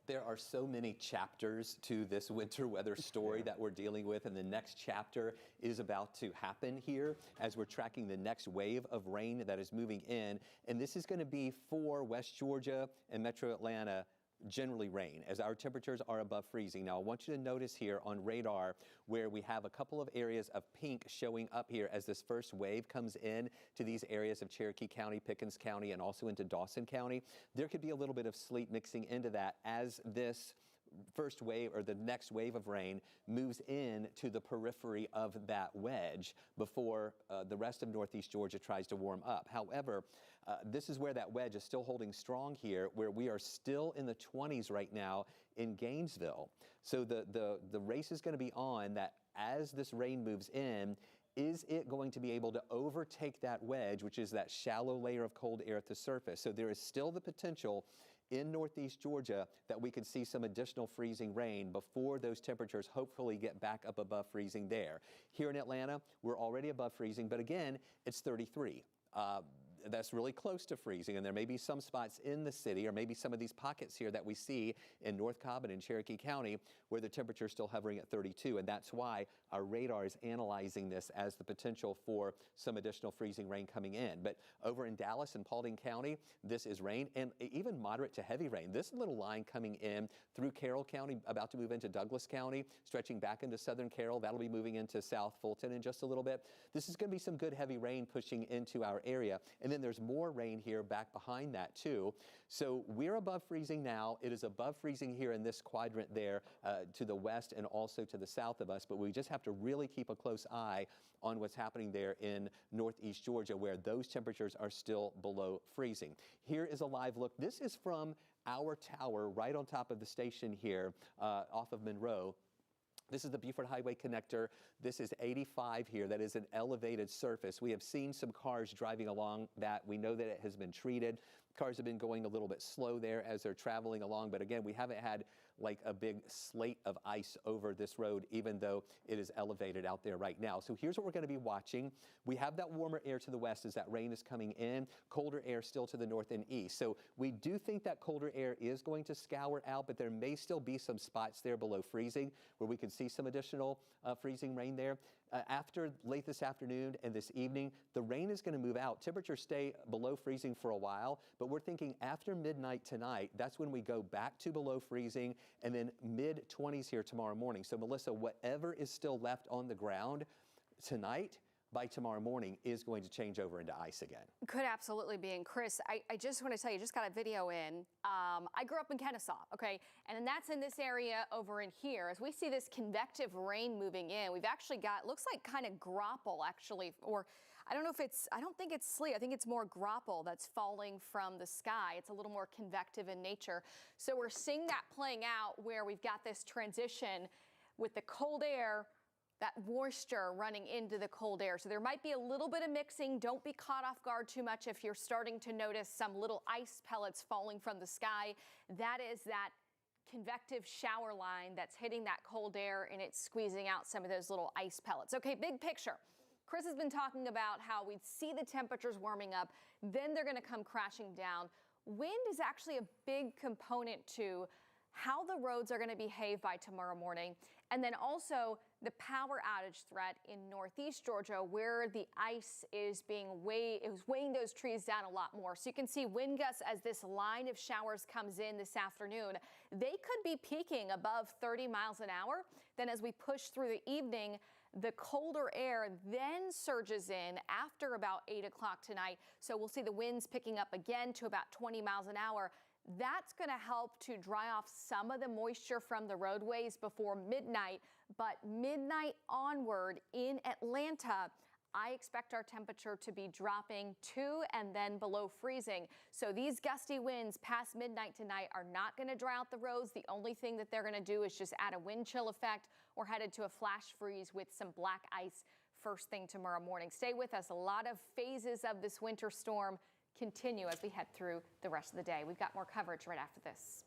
There are so many chapters to this winter weather story that we're dealing with, and the next chapter is about to happen here as we're tracking the next wave of rain that is moving in. And this is going to be for West Georgia and Metro Atlanta. Generally rain as our temperatures are above freezing. Now I want you to notice here on radar where we have a couple of areas of pink showing up here as this first wave comes in to these areas of Cherokee County, Pickens County, and also into Dawson County. There could be a little bit of sleet mixing into that as this first wave or the next wave of rain moves in to the periphery of that wedge before the rest of northeast Georgia tries to warm up. However, this is where that wedge is still holding strong here, where we are still in the 20s right now in Gainesville. So the race is going to be on that as this rain moves in. Is it going to be able to overtake that wedge, which is that shallow layer of cold air at the surface? So there is still the potential in northeast Georgia that we could see some additional freezing rain before those temperatures hopefully get back up above freezing there. Here in Atlanta, we're already above freezing, but again, it's 33. That's really close to freezing, and there may be some spots in the city or maybe some of these pockets here that we see in North Cobb and in Cherokee County where the temperature is still hovering at 32, and that's why our radar is analyzing this as the potential for some additional freezing rain coming in. But over in Dallas and Paulding County, this is rain and even moderate to heavy rain. This little line coming in through Carroll County, about to move into Douglas County, stretching back into southern Carroll. That'll be moving into South Fulton in just a little bit. This is going to be some good heavy rain pushing into our area. And then there's more rain here back behind that too. So we're above freezing now. It is above freezing here in this quadrant there to the west and also to the south of us. But we just have to really keep a close eye on what's happening there in northeast Georgia where those temperatures are still below freezing. Here is a live look. This is from our tower right on top of the station here off of Monroe. This is the Buford Highway connector. This is 85 here. That is an elevated surface. We have seen some cars driving along that. We know that it has been treated. Cars have been going a little bit slow there as they're traveling along. But again, we haven't had like a big slate of ice over this road, even though it is elevated out there right now. So here's what we're going to be watching. We have that warmer air to the west as that rain is coming in, colder air still to the north and east. So we do think that colder air is going to scour out, but there may still be some spots there below freezing where we can see some additional freezing rain there. After late this afternoon and this evening, the rain is going to move out. Temperatures stay below freezing for a while, but we're thinking after midnight tonight, that's when we go back to below freezing and then mid-20s here tomorrow morning. So Melissa, whatever is still left on the ground tonight, by tomorrow morning is going to change over into ice again. Could absolutely be. And Chris, I just want to tell you, just got a video in. I grew up in Kennesaw, okay? And then that's in this area over in here. As we see this convective rain moving in, we've actually got, looks like kind of graupel actually, or I don't know if it's, I don't think it's sleet. I think it's more graupel that's falling from the sky. It's a little more convective in nature. So we're seeing that playing out where we've got this transition with the cold air, that moisture running into the cold air. So there might be a little bit of mixing. Don't be caught off guard too much if you're starting to notice some little ice pellets falling from the sky. That is that convective shower line that's hitting that cold air and it's squeezing out some of those little ice pellets. Okay, big picture. Chris has been talking about how we'd see the temperatures warming up, then they're gonna come crashing down. Wind is actually a big component to how the roads are going to behave by tomorrow morning. And then also the power outage threat in northeast Georgia where the ice is weighing those trees down a lot more. So you can see wind gusts as this line of showers comes in this afternoon. They could be peaking above 30 miles an hour. Then as we push through the evening, the colder air then surges in after about 8 o'clock tonight. So we'll see the winds picking up again to about 20 miles an hour. That's going to help to dry off some of the moisture from the roadways before midnight. But midnight onward in Atlanta, I expect our temperature to be dropping to and then below freezing. So these gusty winds past midnight tonight are not going to dry out the roads. The only thing that they're going to do is just add a wind chill effect. We're headed to a flash freeze with some black ice first thing tomorrow morning. Stay with us. A lot of phases of this winter storm continue as we head through the rest of the day. We've got more coverage right after this.